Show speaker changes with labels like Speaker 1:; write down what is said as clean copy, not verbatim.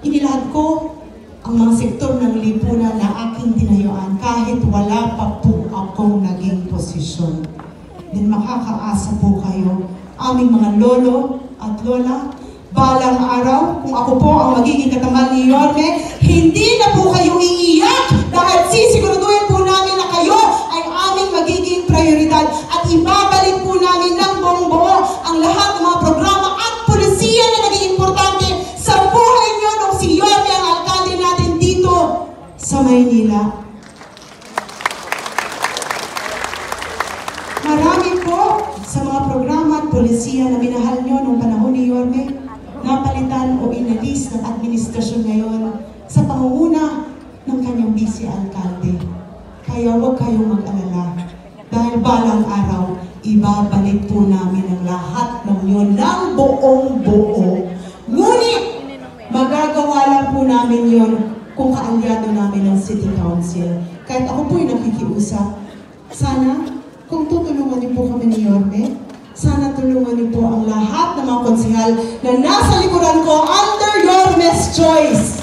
Speaker 1: Inilahad ko ang mga sektor ng lipunan na aking tinayuan kahit wala pa po akong naging posisyon. Then makakaasa po kayo, aming mga lolo at lola, balang araw, kung ako po ang magiging katamad ni Yorme, hindi na po kayo iiyak dahil sisiguraduhin po namin na kayo ay aming magiging prioridad at ibabalik po namin ng buong buo ang lahat ng mga programa at pulisiya na naging importante sa buhay niyo nung si Yorme ang alkalde natin dito sa Maynila. Marami po sa mga programa at pulisiya na minahal nyo nung panahon ni Yorme, napalitan o inalis ng administrasyon ngayon sa pangunguna ng kanyang vice-alkalde. Kaya huwag kayong mag-alala dahil balang araw, ibabalik po namin ang lahat ng yun ng buong buo. Ngunit, magagawa lang po namin yun kung kaalyado namin ng City Council. Kahit ako po'y nakikiusap, sana kung tutulungan niyo po kami ni Yorme, sana tulungan niyo po ang lahat ng mga konsehal na nasa likuran ko under Yorme's choice.